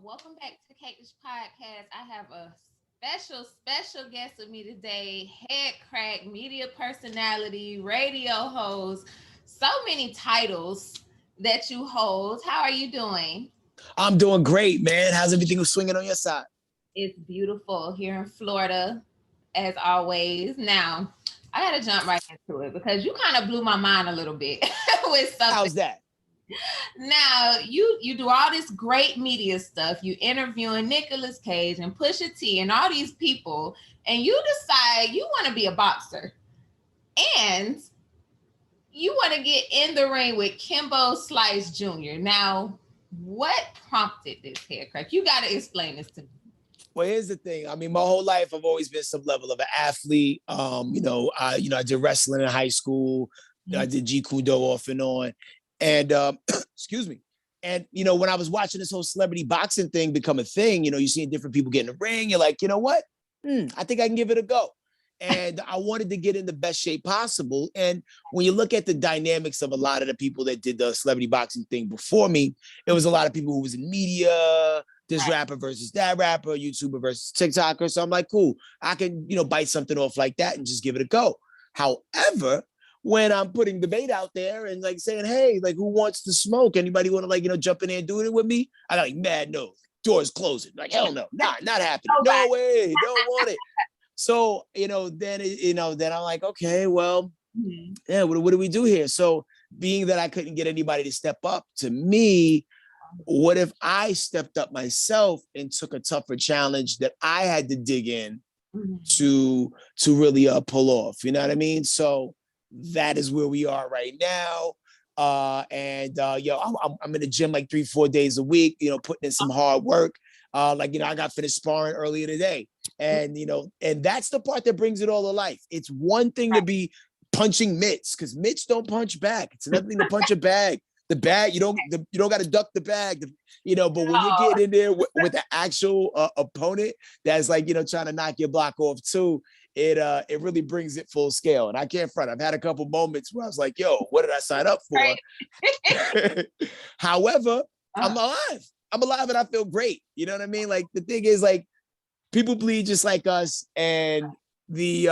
Welcome back to the Cakeish Podcast. I have a special guest with me today, Headkrack, media personality, radio host, so many titles that you hold. How are you doing? I'm doing great, man. How's everything swinging on your side? It's beautiful here in Florida, as always. Now, I got to jump right into it because you kind of blew my mind a little bit with something. How's that? Now you do all this great media stuff. You interviewing Nicolas Cage and Pusha T and all these people, and you decide you want to be a boxer, and you want to get in the ring with Kimbo Slice Jr. Now, what prompted this Headkrack? You got to explain this to me. Well, here's the thing. I mean, my whole life I've always been some level of an athlete. I did wrestling in high school. I did Jeet Kune Do off and on. And excuse me. And when I was watching this whole celebrity boxing thing become a thing, you're seeing different people get in the ring. You're like, you know what? I think I can give it a go. And I wanted to get in the best shape possible. And when you look at the dynamics of a lot of the people that did the celebrity boxing thing before me, it was a lot of people who was in media, this rapper versus that rapper, YouTuber versus TikToker. So I'm like, cool, I can, bite something off like that and just give it a go. However, when I'm putting the bait out there and like saying, hey, like who wants to smoke? Anybody want to jump in there and do it with me? I got like mad no. Doors closing. Like, hell no, not happening. No way, don't want it. So, then I'm like, okay, well, yeah, what do we do here? So being that I couldn't get anybody to step up to me, what if I stepped up myself and took a tougher challenge that I had to dig in to really pull off? You know what I mean? So that is where we are right now. I'm in the gym like 3-4 days a week, putting in some hard work. I got finished sparring earlier today. And, and that's the part that brings it all to life. It's one thing to be punching mitts because mitts don't punch back. It's another thing to punch a bag. The bag, you don't got to duck the bag, but when you're getting in there with the actual opponent that's like, trying to knock your block off too, it really brings it full scale. And I can't front. I've had a couple moments where I was like, yo, what did I sign up for? Right. However, I'm alive. I'm alive and I feel great. You know what I mean? Like the thing is like people bleed just like us. And at the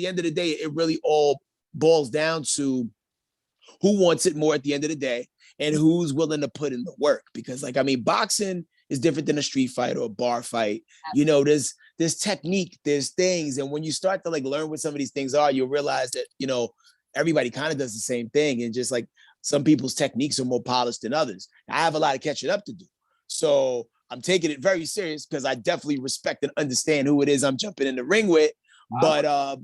end of the day, it really all boils down to who wants it more at the end of the day and who's willing to put in the work. Because boxing is different than a street fight or a bar fight. There's technique, there's things. And when you start to learn what some of these things are, you'll realize that, everybody kind of does the same thing. And just like some people's techniques are more polished than others. I have a lot of catching up to do. So I'm taking it very serious because I definitely respect and understand who it is I'm jumping in the ring with. But, but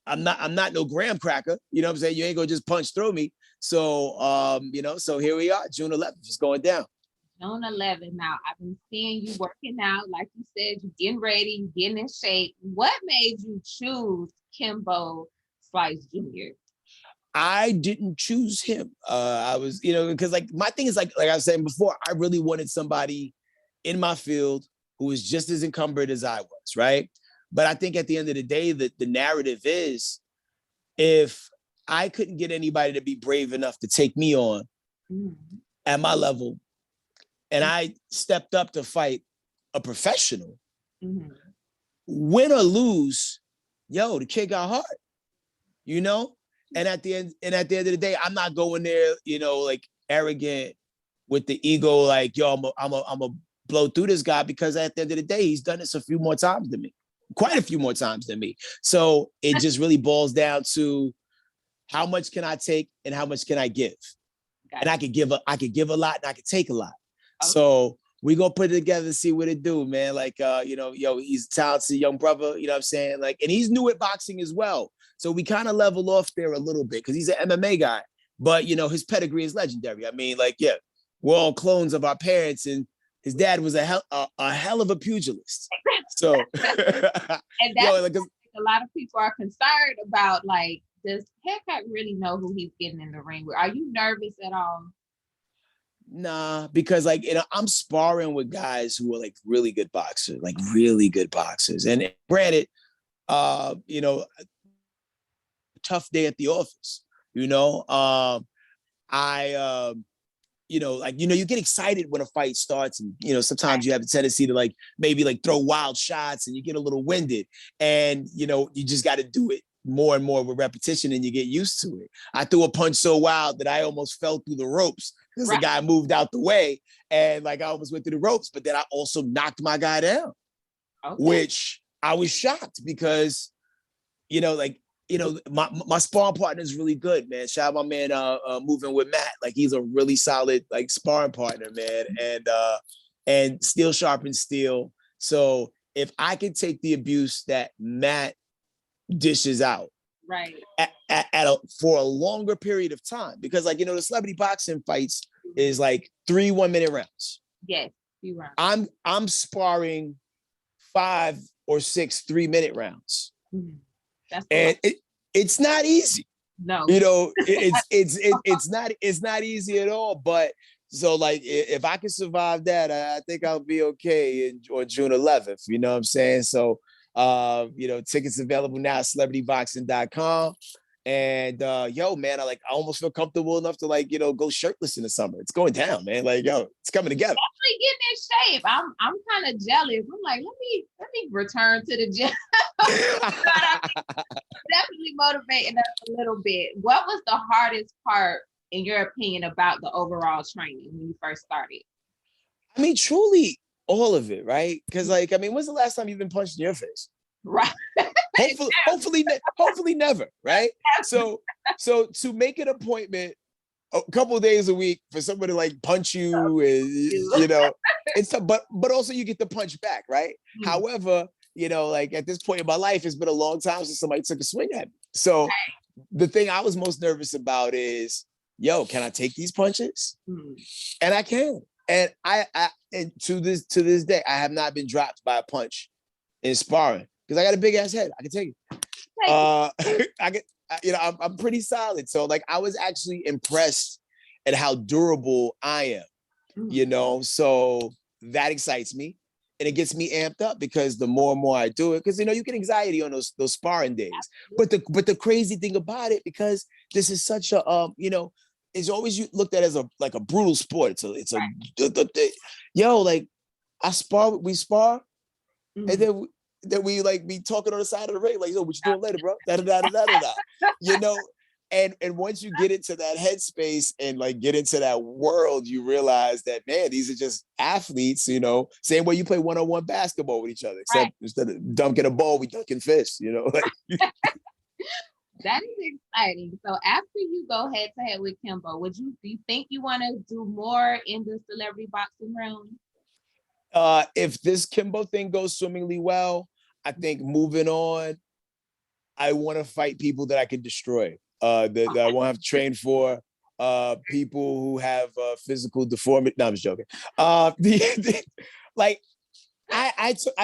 I'm not no graham cracker. You know what I'm saying? You ain't gonna just punch through me. So, so here we are, June 11th, just going down. June 11th. Now, I've been seeing you working out. Like you said, you're getting ready, you're getting in shape. What made you choose Kimbo Slice Jr.? I didn't choose him. I was, because my thing is like I was saying before, I really wanted somebody in my field who was just as encumbered as I was, right? But I think at the end of the day, the narrative is if I couldn't get anybody to be brave enough to take me on at my level, and I stepped up to fight a professional, win or lose, the kid got hard, And at the end of the day, I'm not going there, arrogant with the ego, like, yo, I'm a blow through this guy because at the end of the day, he's done this a few more times than me. Quite a few more times than me. So it just really boils down to how much can I take and how much can I give? And I could give a lot and I could take a lot. Okay. So we gonna put it together and see what it do, man. Like, he's a talented young brother, you know what I'm saying? Like, and he's new at boxing as well. So we kind of level off there a little bit because he's an MMA guy, but his pedigree is legendary. I mean, we're all clones of our parents and his dad was a hell of a pugilist. So, and that's like a lot of people are concerned about. Like, does Headkrack really know who he's getting in the ring with? Are you nervous at all? Nah, because I'm sparring with guys who are really good boxers, And granted, tough day at the office. you get excited when a fight starts, and sometimes you have a tendency to maybe throw wild shots, and you get a little winded, and you just got to do it more and more with repetition, and you get used to it. I threw a punch so wild that I almost fell through the ropes because the guy moved out the way, and I almost went through the ropes, but then I also knocked my guy down, which I was shocked because, my sparring partner is really good, man. Shout out my man, Moving with Matt. He's a really solid sparring partner, man. And steel sharpens steel. So if I can take the abuse that Matt dishes out, right, for a longer period of time, because the celebrity boxing fights is 3 1-minute rounds. Yes, you are. I'm sparring 5 or 6 3-minute rounds. Mm-hmm. And it's not easy. No, it's not easy at all. But so if I can survive that, I think I'll be okay on June 11th. You know what I'm saying? So tickets available now at celebrityboxing.com. And yo, man, I almost feel comfortable enough to go shirtless in the summer. It's going down, man. It's coming together. Definitely getting in shape. I'm kind of jealous. I'm let me return to the gym. Definitely motivating us a little bit. What was the hardest part, in your opinion, about the overall training when you first started? I mean, truly all of it, right? Because when's the last time you've been punched in your face? Right. Hopefully never, right? So to make an appointment a couple of days a week for somebody to punch you, and it's tough, but also you get the punch back, right? Mm-hmm. However, at this point in my life, it's been a long time since somebody took a swing at me. So the thing I was most nervous about is, can I take these punches? Mm-hmm. And I can. And and to this day, I have not been dropped by a punch in sparring because I got a big ass head. I can take it. I'm pretty solid. So I was actually impressed at how durable I am, so that excites me. And it gets me amped up because the more and more I do it, because, you get anxiety on those sparring days. But the crazy thing about it, because this is such a, it's always looked at as a brutal sport. It's we spar, and then we be talking on the side of the ring, what you doing later, bro? And once you get into that headspace and get into that world, you realize that, man, these are just athletes, same way you play one-on-one basketball with each other, except instead of dunking a ball, we dunking fists, That is exciting. So after you go head to head with Kimbo, do you think you want to do more in the celebrity boxing realm? If this Kimbo thing goes swimmingly well, I think moving on, I want to fight people that I can destroy. That I won't have to train for, people who have physical deformity. No, I'm just joking. I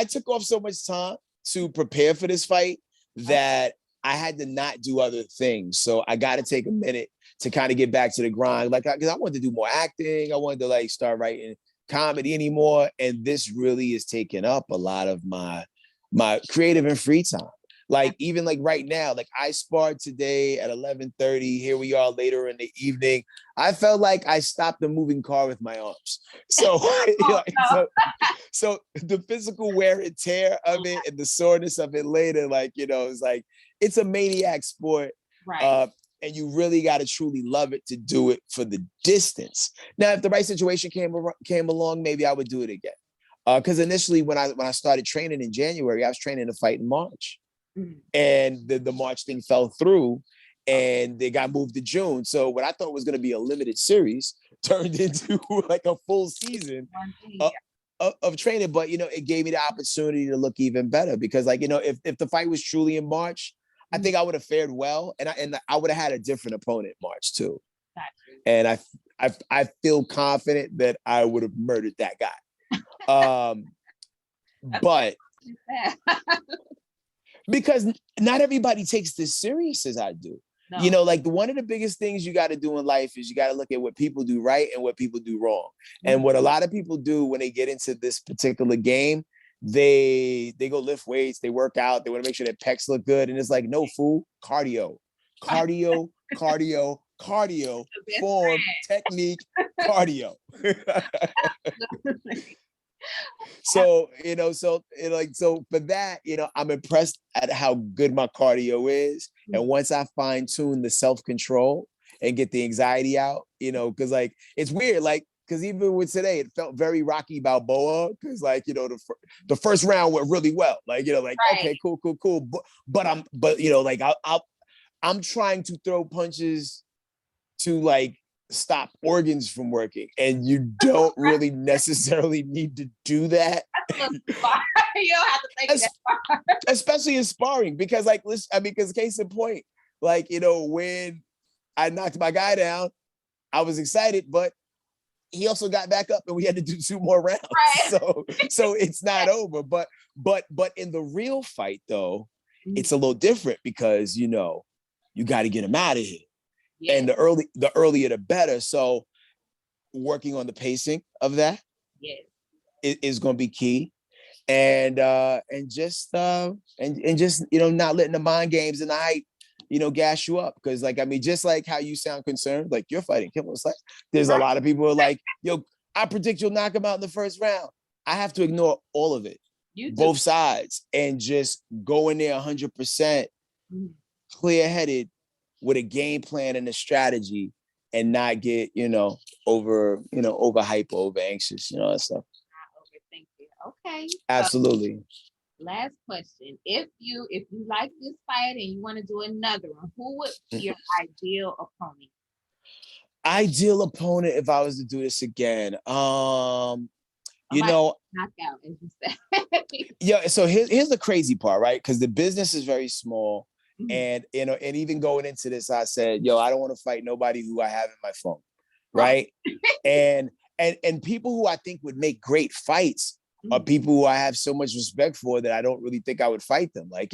took off so much time to prepare for this fight that I had to not do other things. So I got to take a minute to kind of get back to the grind. Because I wanted to do more acting. I wanted to start writing comedy anymore. And this really is taking up a lot of my creative and free time. Even right now, I sparred today at 11:30. Here we are later in the evening. I felt like I stopped a moving car with my arms. So, so the physical wear and tear of it and the soreness of it later, it's a maniac sport. Right. And you really got to truly love it to do it for the distance. Now, if the right situation came along, maybe I would do it again. Because initially, when I started training in January, I was training to fight in March. Mm-hmm. And the March thing fell through and they got moved to June. So what I thought was going to be a limited series turned into a full season of training. But, it gave me the opportunity to look even better because if the fight was truly in March, I think I would have fared well. And I would have had a different opponent in March too. And I feel confident that I would have murdered that guy. But because not everybody takes this serious as I do. No. One of the biggest things you got to do in life is you got to look at what people do right and what people do wrong. Mm-hmm. And what a lot of people do when they get into this particular game, they go lift weights, they work out, they want to make sure their pecs look good. And it's no, fool, cardio, cardio, form, technique, cardio. So, so for that, I'm impressed at how good my cardio is. And once I fine tune the self-control and get the anxiety out, because like, it's weird, like, because even with today, it felt very Rocky Balboa, because like, the first round went really well. Like, like, right. Okay, cool. But like, I'm trying to throw punches to like stop organs from working, and you don't really necessarily need to do that. You don't have to think that far. Especially in sparring, because like, listen, I mean, because case in point, like, when I knocked my guy down, I was excited, but he also got back up and we had to do 2 more rounds. Right. So it's not over. But in the real fight though, it's a little different, because you got to get him out of here. Yeah. And the earlier the better. So working on the pacing of that is going to be key. And just not letting the mind games and the hype, gas you up. Because like, I mean, just like how you sound concerned, like you're fighting Kimbo Slice, there's a lot of people who are like, yo, I predict you'll knock him out in the first round. I have to ignore all of it, both sides, and just go in there 100% clear-headed with a game plan and a strategy, and not get, over hype, over anxious, that stuff. Overthink it. Okay. Absolutely. So, last question. If you like this fight and you want to do another one, who would be your ideal opponent? Ideal opponent if I was to do this again. Knockout, as you said. Yeah, so here's the crazy part, right? Because the business is very small. And and even going into this, I said, yo, I don't want to fight nobody who I have in my phone, right? and people who I think would make great fights are people who I have so much respect for that I don't really think I would fight them. Like,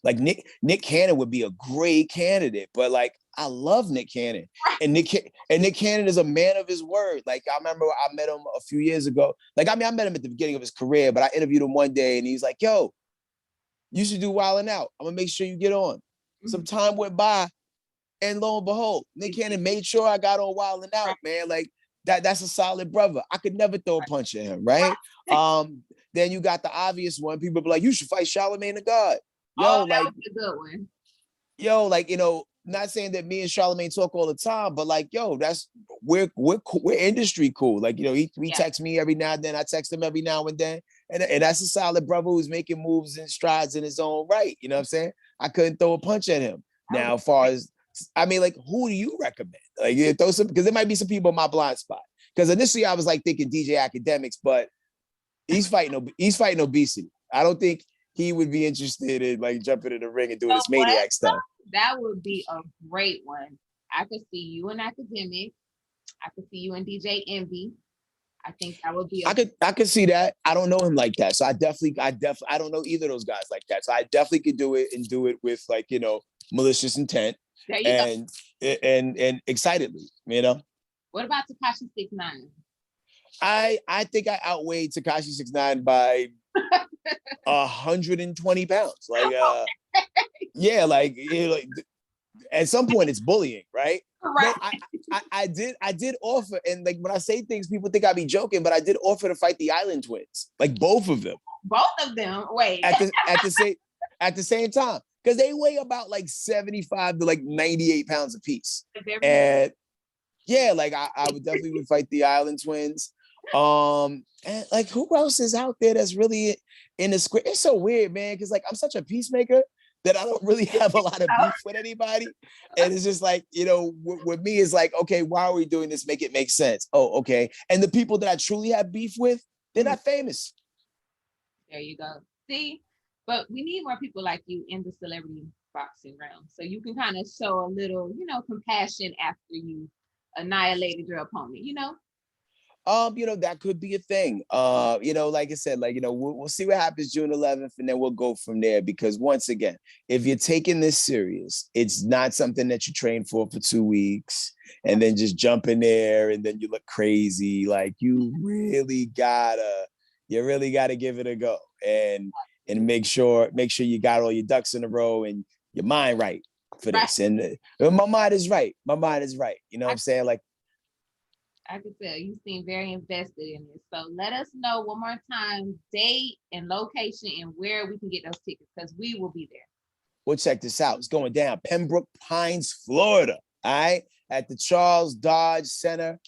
like Nick Cannon would be a great candidate, but like, I love Nick Cannon, and Nick Cannon is a man of his word. Like, I remember I met him a few years ago. Like, I mean, I met him at the beginning of his career, but I interviewed him one day and he's like, yo, you should do Wildin' Out. I'm gonna make sure you get on. Some time went by, and lo and behold, Nick Cannon made sure I got on Wildin' Out, man. Like, that's a solid brother. I could never throw a punch at him, right? Then you got the obvious one. People be like, you should fight Charlamagne the God. Yo, that was a good one. Yo, like, not saying that me and Charlamagne talk all the time, but like, yo, we're industry cool. Like, he texts me every now and then. I text him every now and then. And that's a solid brother who's making moves and strides in his own right. You know what I'm saying? I couldn't throw a punch at him. Now, as far as, I mean, like, who do you recommend? Like, you throw some, because there might be some people in my blind spot. Because initially I was like thinking DJ Academics, but he's fighting obesity. I don't think he would be interested in like jumping in the ring and doing this maniac stuff. That would be a great one. I could see you in Academic. I could see you in DJ Envy. I think that would be. I could see that. I don't know him like that, so I don't know either of those guys like that. So I definitely could do it and do it with like malicious intent and excitedly. What about Tekashi 6ix9ine? I think I outweighed Tekashi 6ix9ine by 120 pounds. Like yeah, like at some point it's bullying, right? Right. But I did offer, and like when I say things, people think I be joking, but I did offer to fight the Island Twins, like both of them. Both of them. Wait. At the same time, because they weigh about like 75 to like 98 pounds a piece. And yeah, like I would definitely fight the Island Twins. And like who else is out there that's really in the script? It's so weird, man, because like I'm such a peacemaker that I don't really have a lot of beef with anybody. And it's just like, with me, it's like, okay, why are we doing this? Make it make sense. Oh, okay. And the people that I truly have beef with, they're not famous. There you go. See, but we need more people like you in the celebrity boxing realm. So you can kind of show a little, compassion after you annihilated your opponent, That could be a thing. Like I said, like, we'll see what happens June 11th, and then we'll go from there. Because once again, if you're taking this serious, it's not something that you train for 2 weeks and then just jump in there and then you look crazy. Like you really gotta give it a go and make sure you got all your ducks in a row and your mind right for this. And my mind is right. My mind is right. You know what I'm saying? Like, I can tell you seem very invested in this. So let us know one more time, date and location and where we can get those tickets, because we will be there. Well, check this out. It's going down Pembroke Pines, Florida. All right. At the Charles Dodge Center.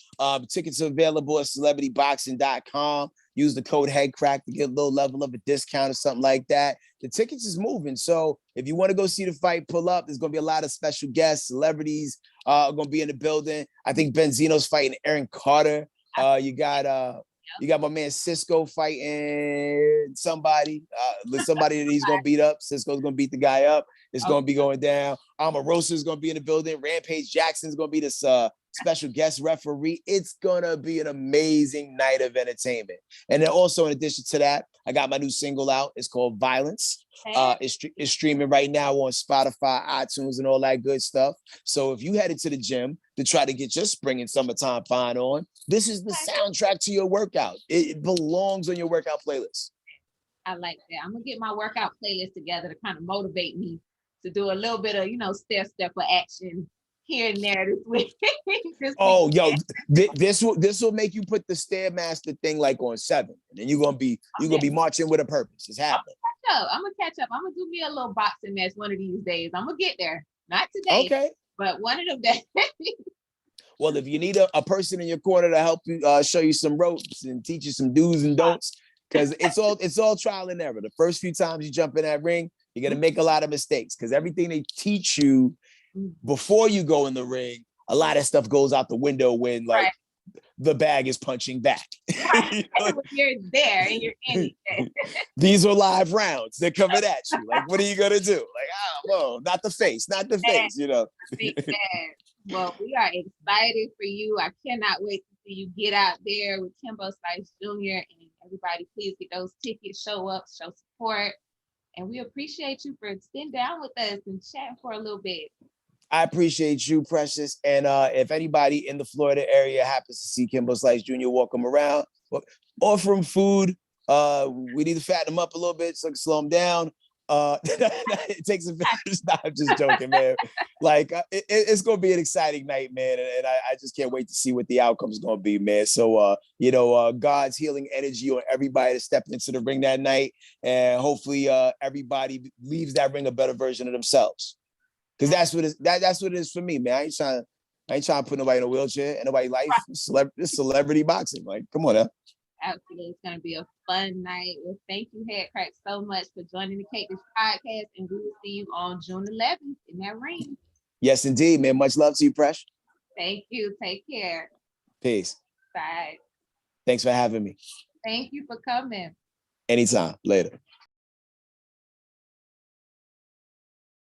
Tickets are available at celebrityboxing.com. Use the code Headkrack to get a little level of a discount or something like that. The tickets is moving. So if you want to go see the fight, pull up. There's going to be a lot of special guests, celebrities going to be in the building. I think Benzino's fighting Aaron Carter. You got my man Cisco fighting somebody that he's going to beat up. Cisco's going to beat the guy up. It's going to be going down. Omarosa is going to be in the building. Rampage Jackson's going to be this special guest referee. It's going to be an amazing night of entertainment. And then also, in addition to that, I got my new single out. It's called Violence. It's streaming right now on Spotify, iTunes, and all that good stuff. So if you headed to the gym to try to get your spring and summertime fine on, this is the soundtrack to your workout. It belongs on your workout playlist. I like that. I'm going to get my workout playlist together to kind of motivate me to do a little bit of, step for action here and there this week. This will make you put the Stairmaster thing like on 7, and then you're gonna be marching with a purpose. It's happening. I'm gonna catch up. I'm gonna do me a little boxing match one of these days. I'm gonna get there. Not today, okay, but one of them days. Well, if you need a person in your corner to help you show you some ropes and teach you some do's and don'ts, because it's all trial and error. The first few times you jump in that ring, you're gonna make a lot of mistakes, because everything they teach you before you go in the ring, a lot of stuff goes out the window when the bag is punching back. You're there and you're in it. These are live rounds. They're coming at you. Like, what are you gonna do? Like, whoa, not the face. Well, we are excited for you. I cannot wait to see you get out there with Kimbo Slice Jr. And everybody, please get those tickets, show up, show support. And we appreciate you for sitting down with us and chatting for a little bit. I appreciate you, Precious. And if anybody in the Florida area happens to see Kimbo Slice Jr., walk him around, offer him food. We need to fatten him up a little bit so I can slow him down. It takes a village. Nah, I'm just joking, man. Like, it's going to be an exciting night, man. And I just can't wait to see what the outcome is going to be, man. So, God's healing energy on everybody that stepped into the ring that night. And hopefully everybody leaves that ring a better version of themselves. Because that's what it is for me, man. I ain't trying to put nobody in a wheelchair and nobody life. It's celebrity boxing. Like, come on now. Absolutely. It's going to be a fun night. Well, thank you, Headkrack, so much for joining the Cake Dish podcast. And we will see you on June 11th in that ring. Yes, indeed, man. Much love to you, Presh. Thank you. Take care. Peace. Bye. Thanks for having me. Thank you for coming. Anytime. Later.